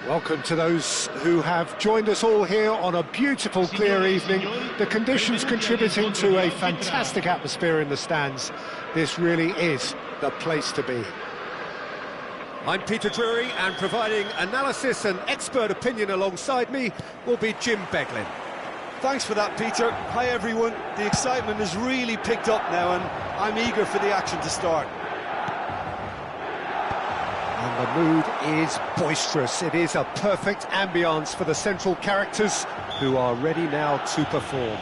Welcome to those who have joined us all here on a beautiful, clear evening. The conditions contributing to a fantastic atmosphere in the stands. This really is the place to be. I'm Peter Drury, and providing analysis and expert opinion alongside me will be Jim Beglin. Thanks for that, Peter. Hi, everyone. The excitement has really picked up now, and I'm eager for the action to start. And the mood is boisterous. It is a perfect ambience for the central characters who are ready now to perform.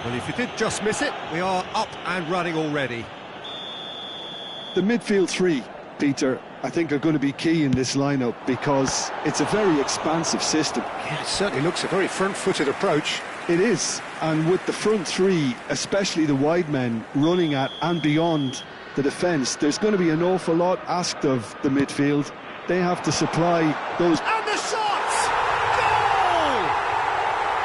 Well, if you did just miss it, we are up and running already. The midfield three, Peter, I think are going to be key in this lineup because it's a very expansive system. Yeah, it certainly looks a very front-footed approach. It is, and with the front three, especially the wide men, running at and beyond the defence, there's going to be an awful lot asked of the midfield. They have to supply those... And the shots! Goal!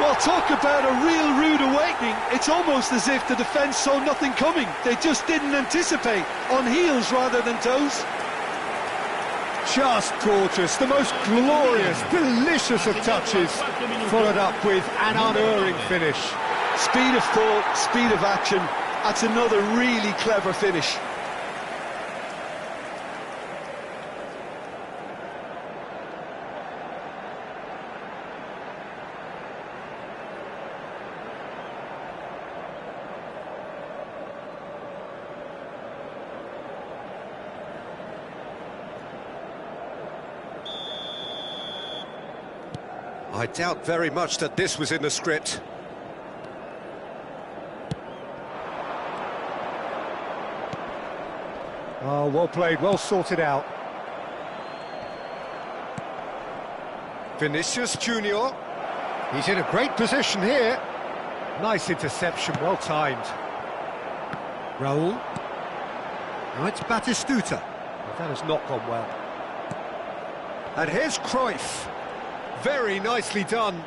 Well, talk about a real rude awakening. It's almost as if the defence saw nothing coming. They just didn't anticipate, on heels rather than toes. Just gorgeous, the most glorious, delicious of touches, followed up with an unerring finish. Speed of thought, speed of action, that's another really clever finish. I doubt very much that this was in the script. Oh, well played, well sorted out. Vinicius Junior. He's in a great position here. Nice interception, well timed. Raul. Now it's Batistuta. Well, that has not gone well. And here's Cruyff. Very nicely done.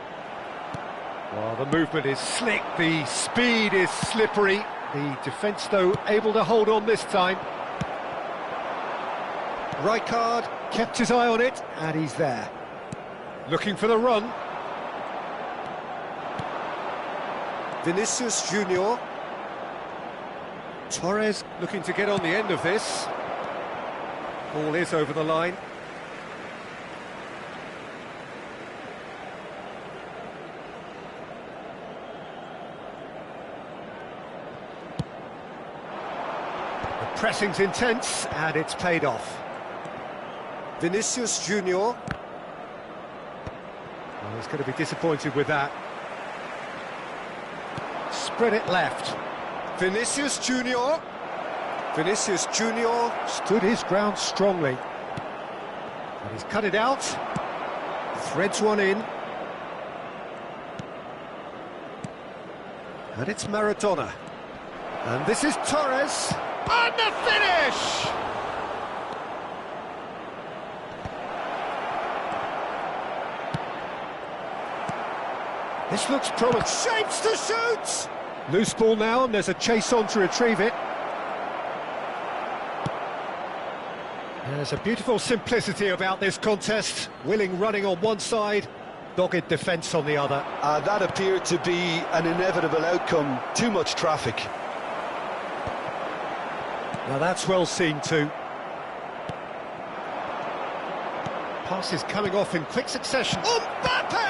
Well, the movement is slick, the speed is slippery. The defence, though, able to hold on this time. Rijkaard kept his eye on it, and he's there. Looking for the run. Vinicius Junior. Torres looking to get on the end of this. Ball is over the line. Pressing's intense, and it's paid off. Vinicius Junior. Well, he's going to be disappointed with that. Spread it left. Vinicius Junior. Vinicius Junior stood his ground strongly. And he's cut it out. Threads one in. And it's Maradona. And this is Torres. And the finish! This looks promising. Shapes to shoot! Loose ball now, and there's a chase on to retrieve it. There's a beautiful simplicity about this contest. Willing running on one side, dogged defence on the other. That appeared to be an inevitable outcome. Too much traffic. Now that's well seen too. Passes coming off in quick succession. Mbappe!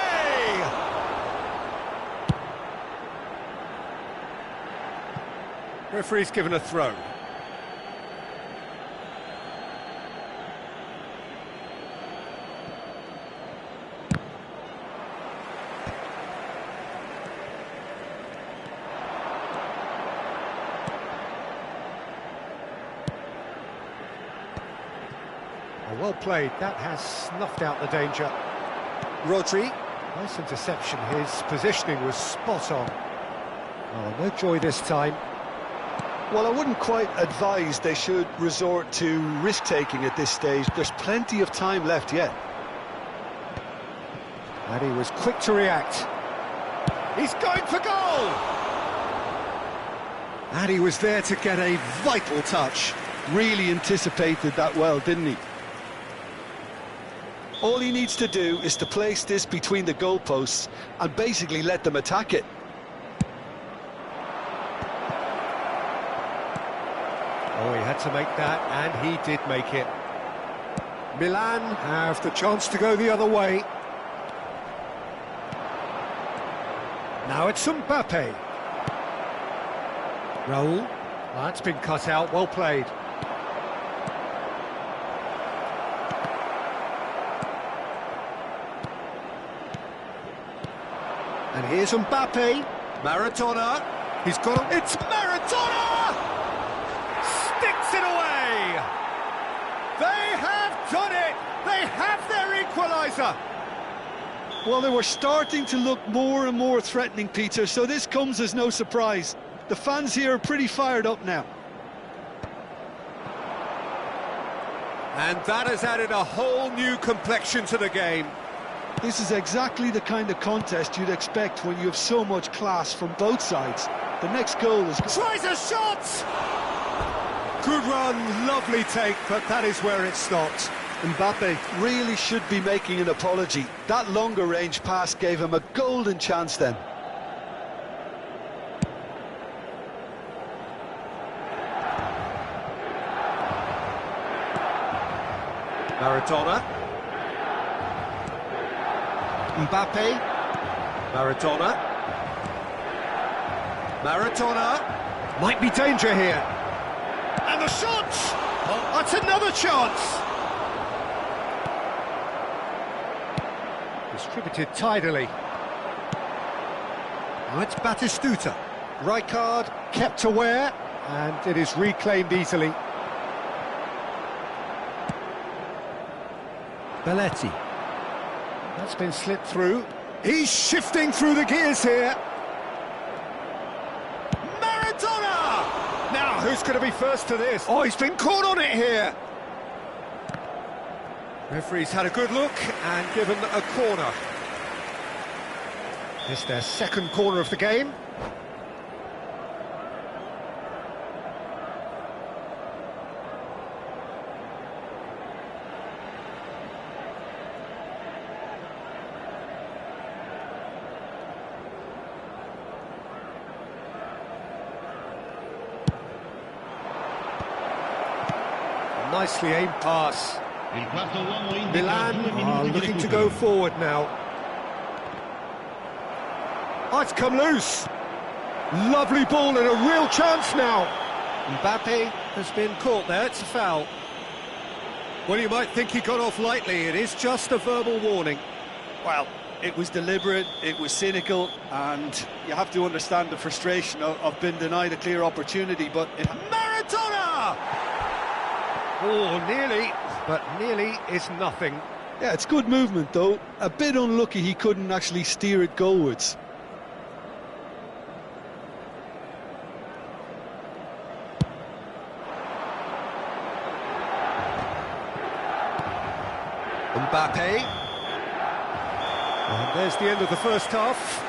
Referee's given a throw. Well played, that has snuffed out the danger. Rodri, nice interception, his positioning was spot on. Oh, no joy this time. Well, I wouldn't quite advise they should resort to risk-taking at this stage. There's plenty of time left yet. And he was quick to react. He's going for goal! And he was there to get a vital touch. Really anticipated that well, didn't he? All he needs to do is to place this between the goalposts and basically let them attack it. Oh, he had to make that, and he did make it. Milan have the chance to go the other way. Now it's Mbappe. Raul. That's been cut out, well played. And here's Mbappe. Maradona. He's got it. It's Maradona! Sticks it away! They have done it! They have their equaliser! Well, they were starting to look more and more threatening, Peter, so this comes as no surprise. The fans here are pretty fired up now. And that has added a whole new complexion to the game. This is exactly the kind of contest you'd expect when you have so much class from both sides. The next goal is... Tries a shot! Good run, lovely take, but that is where it stopped. Mbappe really should be making an apology. That longer range pass gave him a golden chance then. Maradona. Mbappe. Maradona. Maradona. Might be danger here. And the shot! Oh, that's another chance! Distributed tidily. Now it's Batistuta. Rijkaard kept aware, and it is reclaimed easily. Belletti. That's been slipped through. He's shifting through the gears here. Maradona! Now, who's going to be first to this? Oh, he's been caught on it here. Referee's had a good look and given a corner. It's their second corner of the game. Nicely aimed pass. Milan are looking to go forward now. Oh, it's come loose. Lovely ball and a real chance now. Mbappe has been caught there, it's a foul. Well, you might think he got off lightly, it is just a verbal warning. Well, it was deliberate, it was cynical, and you have to understand the frustration of being denied a clear opportunity, but... Maradona! Oh, nearly, but nearly is nothing. Yeah, it's good movement, though. A bit unlucky he couldn't actually steer it goalwards. Mbappe. And there's the end of the first half.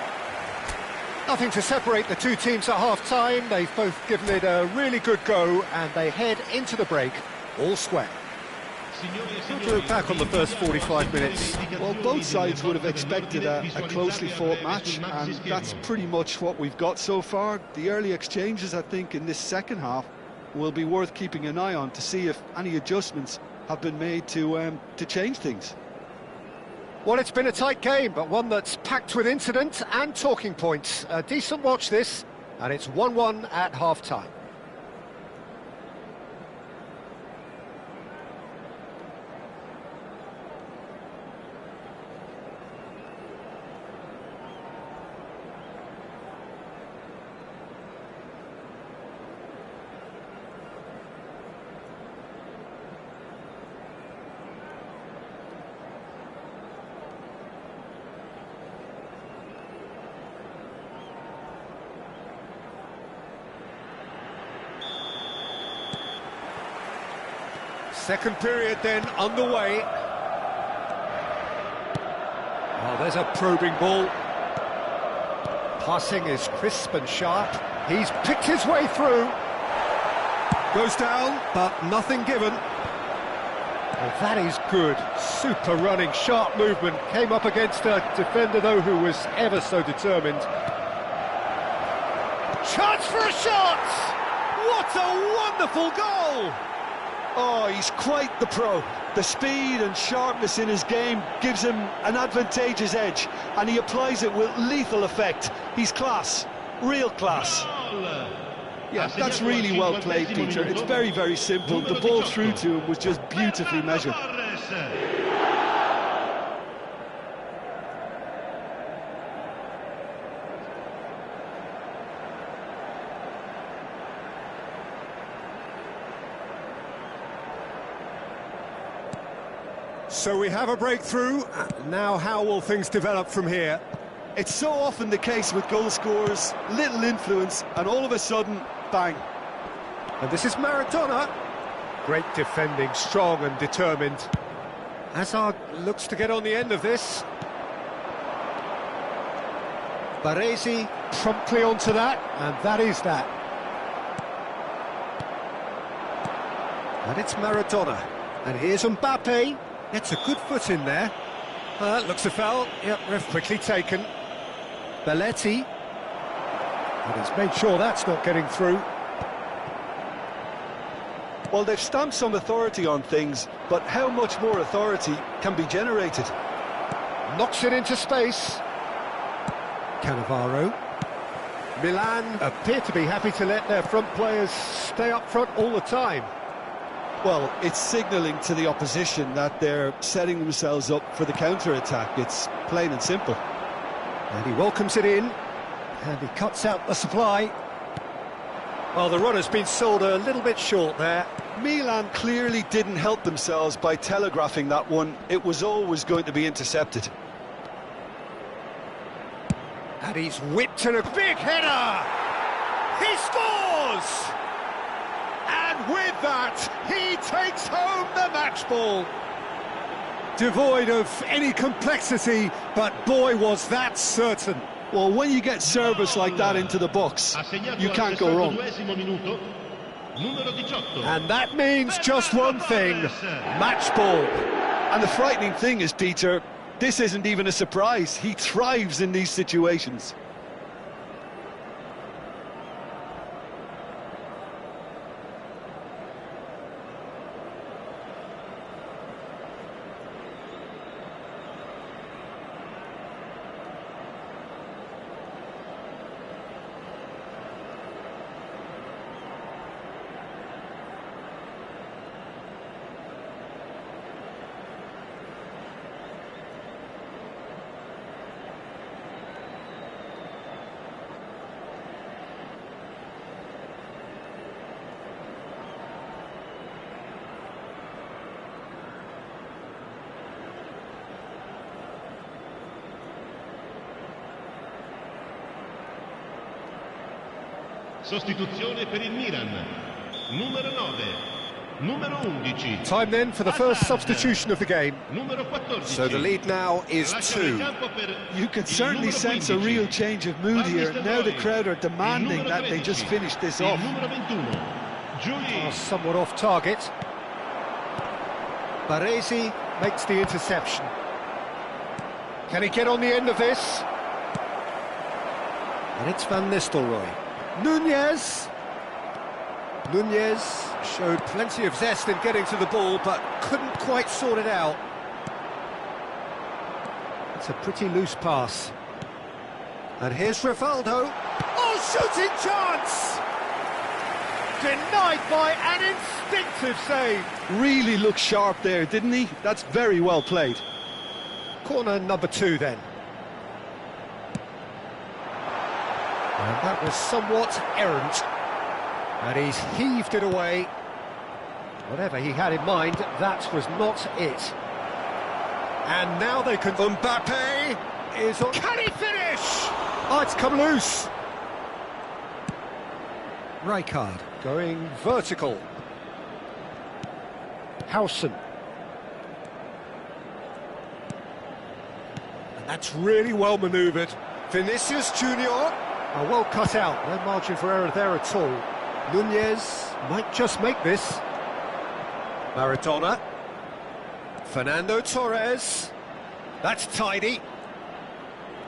Nothing to separate the two teams at half-time. They've both given it a really good go, and they head into the break all square. To look back on the first 45 minutes. Well, both sides would have expected a closely fought match, and that's pretty much what we've got so far. The early exchanges, I think, in this second half will be worth keeping an eye on to see if any adjustments have been made to change things. Well, it's been a tight game, but one that's packed with incident and talking points. A decent watch this, and it's 1-1 at half-time. Second period then underway. Oh, there's a probing ball. Passing is crisp and sharp. He's picked his way through. Goes down, but nothing given. Well, that is good. Super running, sharp movement. Came up against a defender, though, who was ever so determined. Chance for a shot! What a wonderful goal! Oh, he's quite the pro. The speed and sharpness in his game gives him an advantageous edge, and he applies it with lethal effect. He's class, real class. Yeah, that's really well played, Peter. It's very, very simple. The ball through to him was just beautifully measured. So we have a breakthrough. Now how will things develop from here? It's so often the case with goal scorers, little influence, and all of a sudden, bang. And this is Maradona. Great defending, strong and determined. Hazard looks to get on the end of this. Baresi promptly onto that, and that is that. And it's Maradona. And here's Mbappe. Gets a good foot in there. Looks a foul. Yep, ref quickly taken. Belletti. And he's made sure that's not getting through. Well, they've stamped some authority on things, but how much more authority can be generated? Knocks it into space. Cannavaro. Milan appear to be happy to let their front players stay up front all the time. Well, it's signalling to the opposition that they're setting themselves up for the counter-attack. It's plain and simple. And he welcomes it in, and he cuts out the supply. Well, the runner's been sold a little bit short there. Milan clearly didn't help themselves by telegraphing that one. It was always going to be intercepted. And he's whipped in a big header! He scores! And with that, he takes home the match ball. Devoid of any complexity, but boy, was that certain. Well, when you get service like that into the box, you can't go wrong. And that means just one thing, match ball. And the frightening thing is, Peter, this isn't even a surprise. He thrives in these situations. Sostituzione per il Milan. Numero 9. Numero 11. Time then for the first substitution of the game. Numero 14. So the lead now is 2. You can certainly sense a real change of mood here. Now the crowd are demanding that they just finish this off. Somewhat off target. Baresi makes the interception. Can he get on the end of this? And it's Van Nistelrooy. Nunez showed plenty of zest in getting to the ball, but couldn't quite sort it out. It's a pretty loose pass. And here's Rivaldo. Oh, shooting chance! Denied by an instinctive save. Really looked sharp there, didn't he? That's very well played. Corner number 2 then. And that was somewhat errant. And he's heaved it away. Whatever he had in mind, that was not it. And now they can... Mbappe is on... Can he finish? Oh, it's come loose. Rijkaard going vertical. Howson. And that's really well manoeuvred. Vinicius Junior. Oh, well cut out, no margin for error there at all. Nunez might just make this. Maradona. Fernando Torres. That's tidy.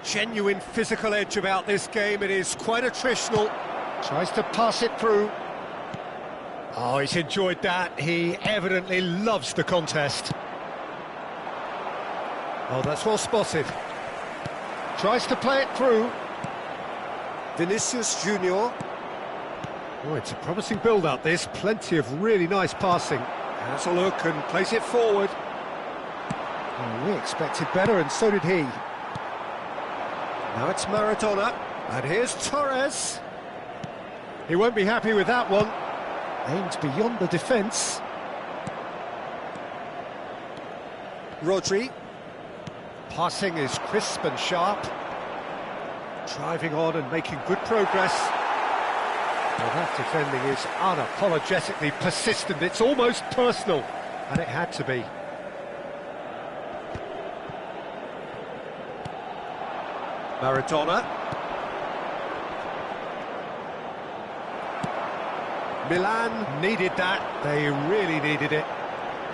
Genuine physical edge about this game. It is quite attritional. Tries to pass it through. Oh, he's enjoyed that. He evidently loves the contest. Oh, that's well spotted. Tries to play it through. Vinicius Junior. Oh, it's a promising build-up, this. Plenty of really nice passing. Has a look and plays it forward. Oh, we expected better, and so did he. Now it's Maradona, and here's Torres. He won't be happy with that one. Aimed beyond the defence. Rodri. Passing is crisp and sharp. Driving on and making good progress. Well, that defending is unapologetically persistent. It's almost personal, and it had to be. Maradona. Milan needed that. They really needed it.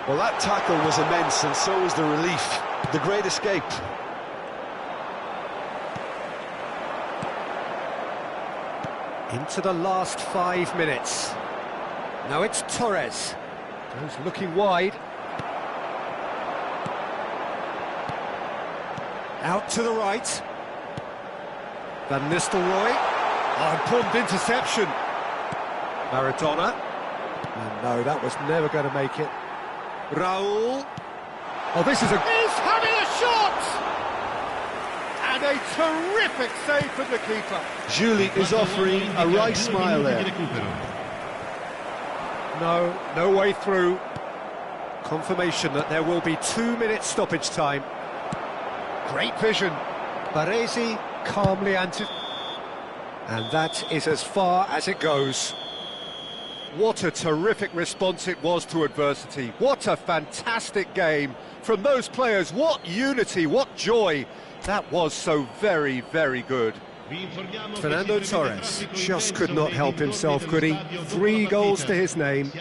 Well, that tackle was immense, and so was the relief. The great escape. Into the last 5 minutes. Now it's Torres. Goes looking wide. Out to the right. Van Nistelrooy. Oh, important interception. Maradona. And no, that was never going to make it. Raul. Oh, this is He's having a shot! And a terrific save from the keeper. Julie is offering a right smile there. No way through. Confirmation that there will be 2-minute stoppage time. Great vision. Baresi calmly answered. And that is as far as it goes. What a terrific response it was to adversity. What a fantastic game from those players. What unity, what joy. That was so very, very good. Fernando Torres just could not help himself, could he? 3 goals to his name.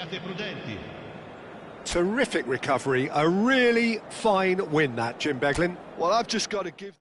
Terrific recovery. A really fine win, that, Jim Beglin. Well, I've just got to give...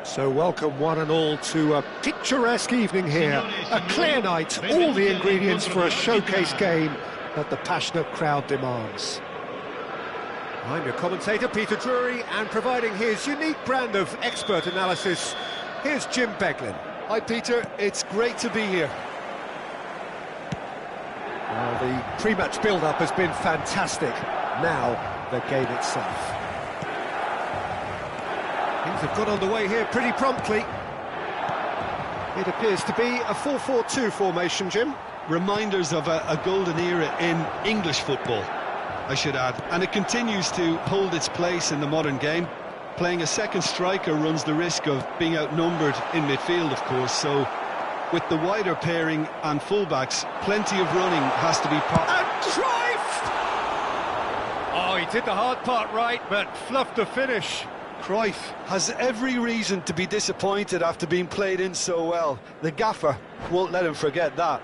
So welcome one and all to a picturesque evening here. A clear night, all the ingredients for a showcase game that the passionate crowd demands. I'm your commentator, Peter Drury, and providing his unique brand of expert analysis, here's Jim Beglin. Hi Peter, it's great to be here. Well, the pre-match build-up has been fantastic. Now, the game itself. Things have got underway here pretty promptly. It appears to be a 4-4-2 formation, Jim. Reminders of a golden era in English football, I should add. And it continues to hold its place in the modern game. Playing a second striker runs the risk of being outnumbered in midfield, of course, so with the wider pairing and fullbacks, plenty of running has to be part. And Cruyff! Oh, he did the hard part right, but fluffed the finish. Cruyff has every reason to be disappointed after being played in so well. The gaffer won't let him forget that.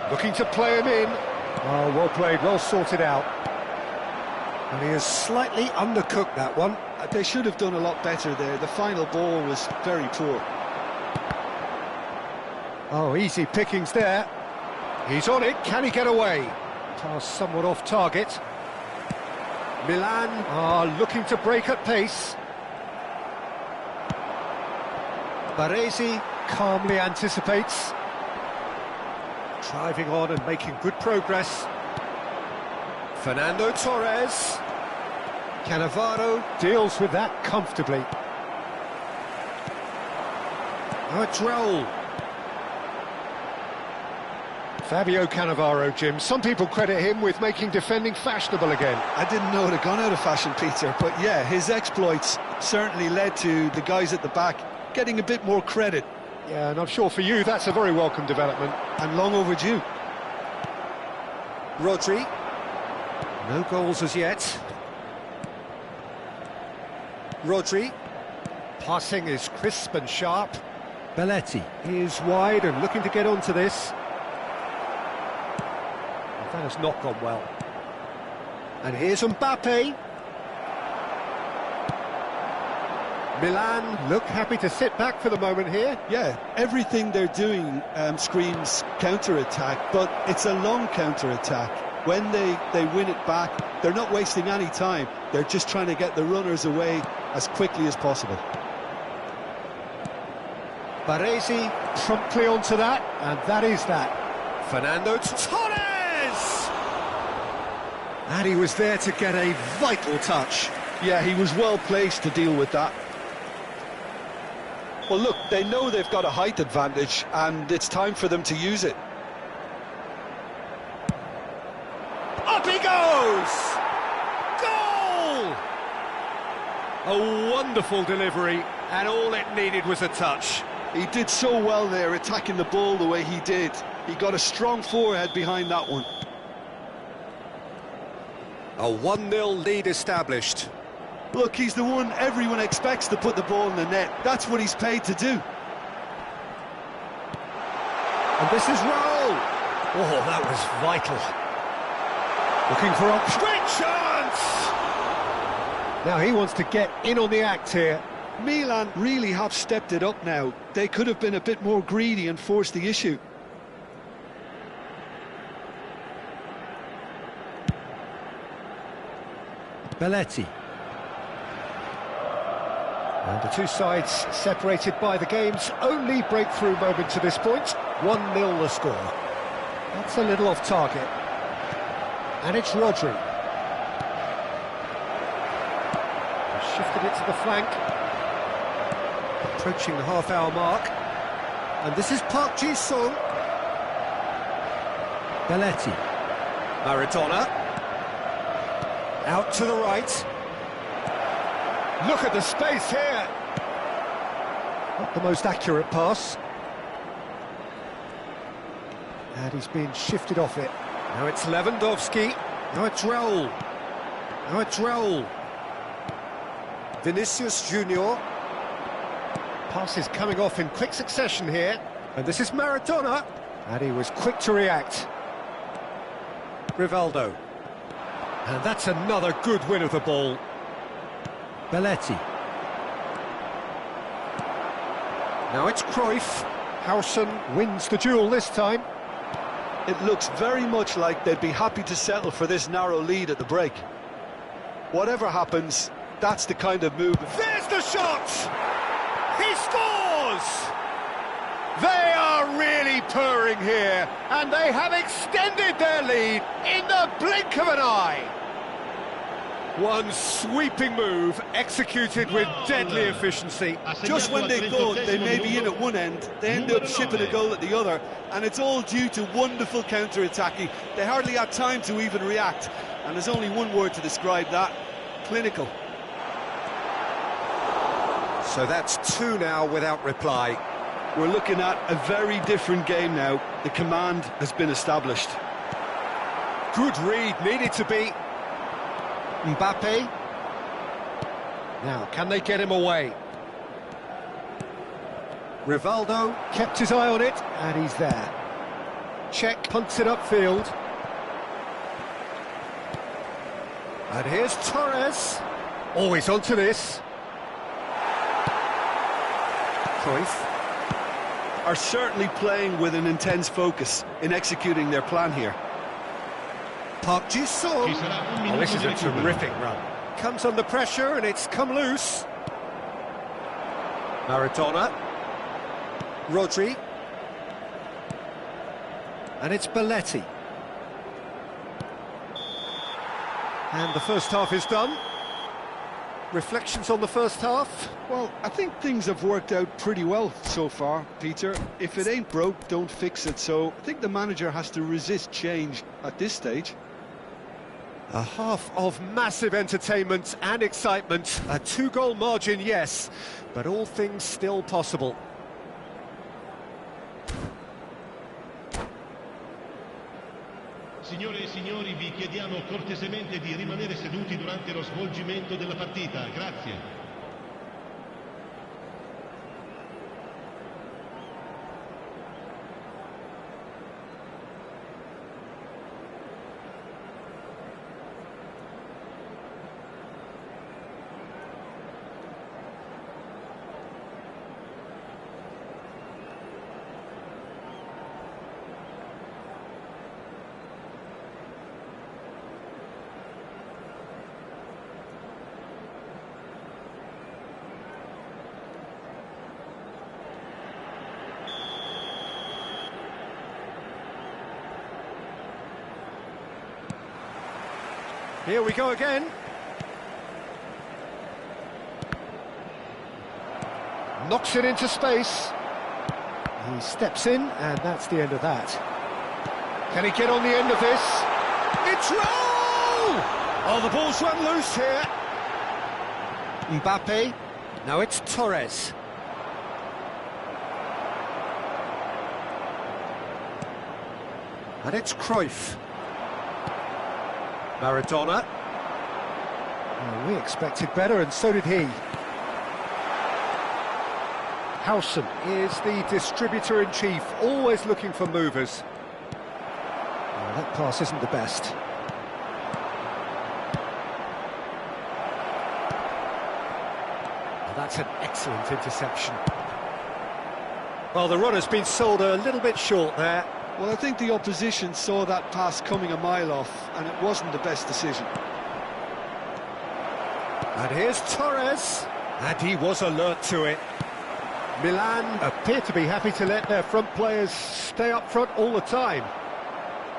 Looking to play him in. Oh, well played, well sorted out. And he has slightly undercooked that one. They should have done a lot better there. The final ball was very poor. Oh, easy pickings there. He's on it, can he get away? Pass somewhat off target. Milan are looking to break at pace. Baresi calmly anticipates. Driving on and making good progress. Fernando Torres. Cannavaro deals with that comfortably. Now it's Raul. Fabio Cannavaro, Jim. Some people credit him with making defending fashionable again. I didn't know it had gone out of fashion, Peter, but yeah, his exploits certainly led to the guys at the back getting a bit more credit. Yeah, and I'm sure for you that's a very welcome development. And long overdue. Rodri. No goals as yet. Rodri. Passing is crisp and sharp. Belletti is wide and looking to get onto this. That has not gone well. And here's Mbappe. Milan look happy to sit back for the moment here. Yeah, everything they're doing screams counter-attack, but it's a long counter-attack. When they win it back, they're not wasting any time. They're just trying to get the runners away as quickly as possible. Baresi promptly onto that, and that is that. Fernando Torres! And he was there to get a vital touch. Yeah, he was well placed to deal with that. Well, look, they know they've got a height advantage, and it's time for them to use it. Up he goes! Goal! A wonderful delivery, and all it needed was a touch. He did so well there, attacking the ball the way he did. He got a strong forehead behind that one. A 1-0 lead established. Look, he's the one everyone expects to put the ball in the net. That's what he's paid to do. And this is Raul. Oh, that was vital. Looking for a great chance! Now he wants to get in on the act here. Milan really have stepped it up now. They could have been a bit more greedy and forced the issue. Belletti. And the two sides separated by the game's only breakthrough moment to this point. 1-0 the score. That's a little off target. And it's Rodri. He's shifted it to the flank. Approaching the half-hour mark. And this is Park Ji-sung. Belletti. Maradona. Out to the right. Look at the space here. Not the most accurate pass. And he's been shifted off it. Now it's Lewandowski. Now it's Raul. Now it's Raul. Vinicius Junior. Pass is coming off in quick succession here. And this is Maradona. And he was quick to react. Rivaldo. And that's another good win of the ball. Belletti. Now it's Cruyff. Howson wins the duel this time. It looks very much like they'd be happy to settle for this narrow lead at the break. Whatever happens, that's the kind of move. There's the shot! He scores! They are really purring here, and they have extended their lead in the blink of an eye. One sweeping move, executed with deadly efficiency. Just when they thought they may be in at one end, they end up shipping a goal at the other, and it's all due to wonderful counter-attacking. They hardly had time to even react, and there's only one word to describe that: clinical. So that's two now without reply. We're looking at a very different game now. The command has been established. Good read, needed to be. Mbappe. Now, can they get him away? Rivaldo kept his eye on it, and he's there. Check punts it upfield. And here's Torres. Always onto this. Cruyff. Are certainly playing with an intense focus in executing their plan here. Park Ji-sung. Oh, this is a terrific run. Comes under pressure and it's come loose. Maradona. Rodri. And it's Belletti. And the first half is done. Reflections on the first half? Well, I think things have worked out pretty well so far, Peter. If it ain't broke, don't fix it. So I think the manager has to resist change at this stage. A half of massive entertainment and excitement. A two-goal margin, yes, but all things still possible. Signore e signori, vi chiediamo cortesemente di rimanere seduti durante lo svolgimento della partita. Grazie. Here we go again. Knocks it into space. He steps in, and that's the end of that. Can he get on the end of this? It's Raul! Oh, the ball's run loose here. Mbappe. Now it's Torres. And it's Cruyff. Maradona. Well, we expected better, and so did he. Howson is the distributor-in-chief, always looking for movers. Well, that pass isn't the best. Well, that's an excellent interception. Well, the runner's been sold a little bit short there. Well, I think the opposition saw that pass coming a mile off, and it wasn't the best decision. And here's Torres, and he was alert to it. Milan appear to be happy to let their front players stay up front all the time.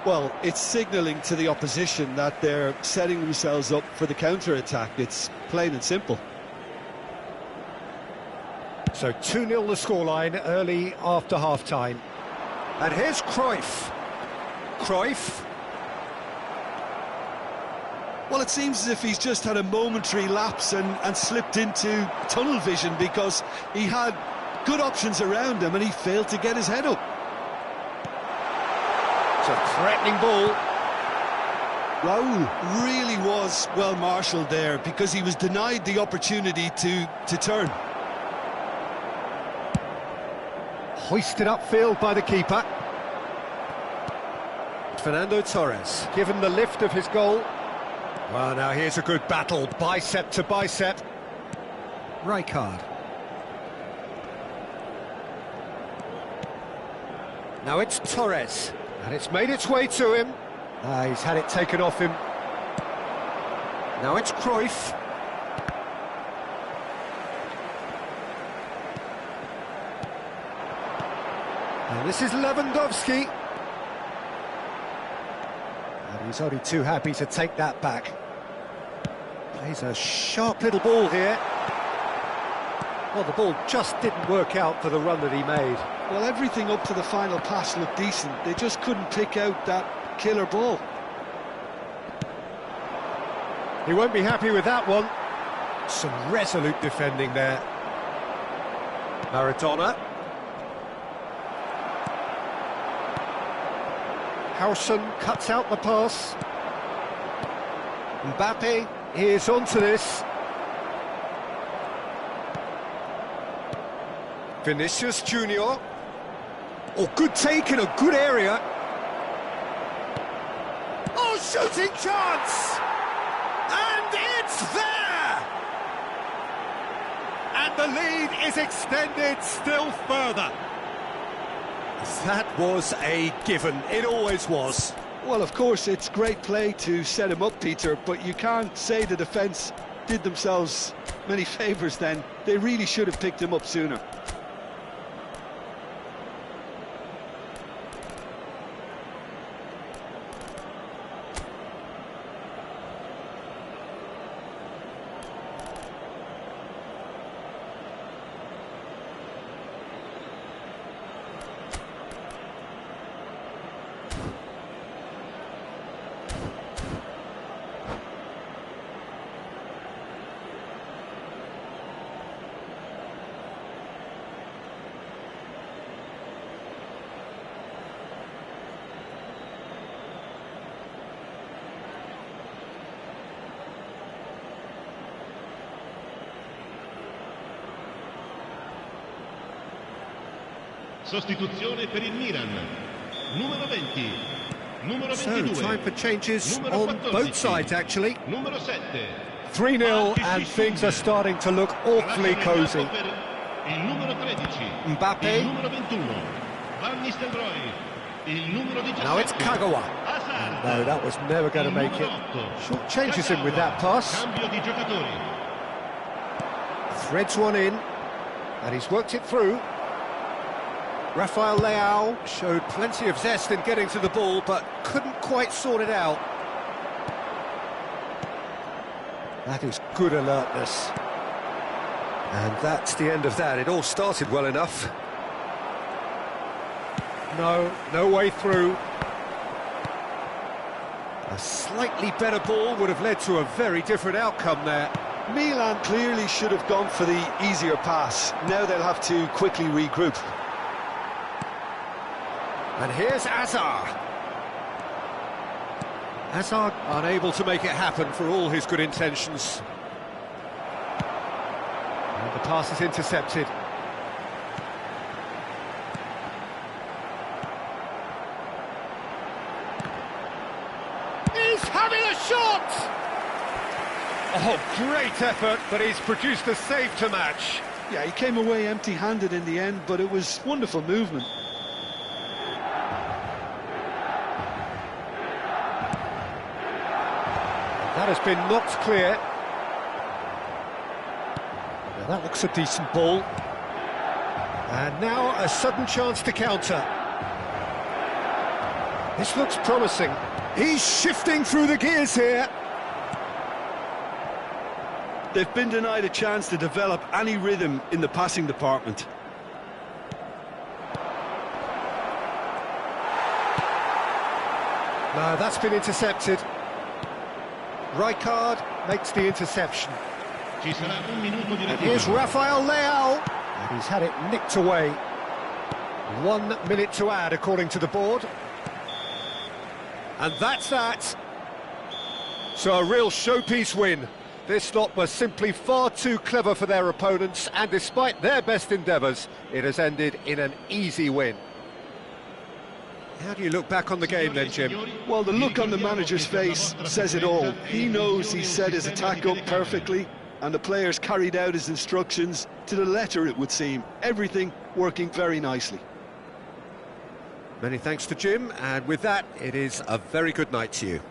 Well, it's signalling to the opposition that they're setting themselves up for the counter-attack. It's plain and simple. So 2-0 the scoreline early after half-time. And here's Cruyff. Cruyff. Well, it seems as if he's just had a momentary lapse and slipped into tunnel vision, because he had good options around him and he failed to get his head up. It's a threatening ball. Raul really was well marshalled there, because he was denied the opportunity to turn. Hoisted upfield by the keeper. Fernando Torres, given the lift of his goal. Well, now here's a good battle, bicep to bicep. Rijkaard. Now it's Torres, and it's made its way to him. He's had it taken off him. Now it's Cruyff. And this is Lewandowski. And he's only too happy to take that back. Plays a sharp little ball here. Well, the ball just didn't work out for the run that he made. Well, everything up to the final pass looked decent. They just couldn't pick out that killer ball. He won't be happy with that one. Some resolute defending there. Maradona. Howson cuts out the pass. Mbappe is onto this. Vinicius Junior. Oh, good take in a good area. Oh, shooting chance! And it's there! And the lead is extended still further. That was a given, it always was. Well, of course, it's great play to set him up, Peter, but you can't say the defence did themselves many favours then. They really should have picked him up sooner. Sostituzione per il Milan. Numero 20. Numero 22. So, time for changes Numero on 14. both sides, actually. Numero 7. 3-0 and things are starting to look awfully cosy. Il numero 13. Mbappe. Il numero 21. Van Nistelrooy. Il numero 17. Now it's Kagawa. Hazard. No, that was never going to make it. Short changes him with that pass. Cambio di giocatori. Threads one in, and he's worked it through. Rafael Leao showed plenty of zest in getting to the ball, but couldn't quite sort it out. That is good alertness. And that's the end of that. It all started well enough. No way through. A slightly better ball would have led to a very different outcome there. Milan clearly should have gone for the easier pass. Now they'll have to quickly regroup. And here's Hazard. Hazard unable to make it happen for all his good intentions. And the pass is intercepted. He's having a shot! Oh, great effort, but he's produced a save to match. Yeah, he came away empty-handed in the end, but it was wonderful movement. That has been knocked clear. Now that looks a decent ball. And now a sudden chance to counter. This looks promising. He's shifting through the gears here. They've been denied a chance to develop any rhythm in the passing department. No, that's been intercepted. Rijkaard makes the interception. Ci sarà un minuto di And here's recupero. Rafael Leao. And he's had it nicked away. 1 minute to add, according to the board. And that's that. So a real showpiece win. This lot was simply far too clever for their opponents, and despite their best endeavours, it has ended in an easy win. How do you look back on the game then, Jim? Well, the look on the manager's face says it all. He knows he set his attack up perfectly, and the players carried out his instructions to the letter, it would seem. Everything working very nicely. Many thanks to Jim, and with that, it is a very good night to you.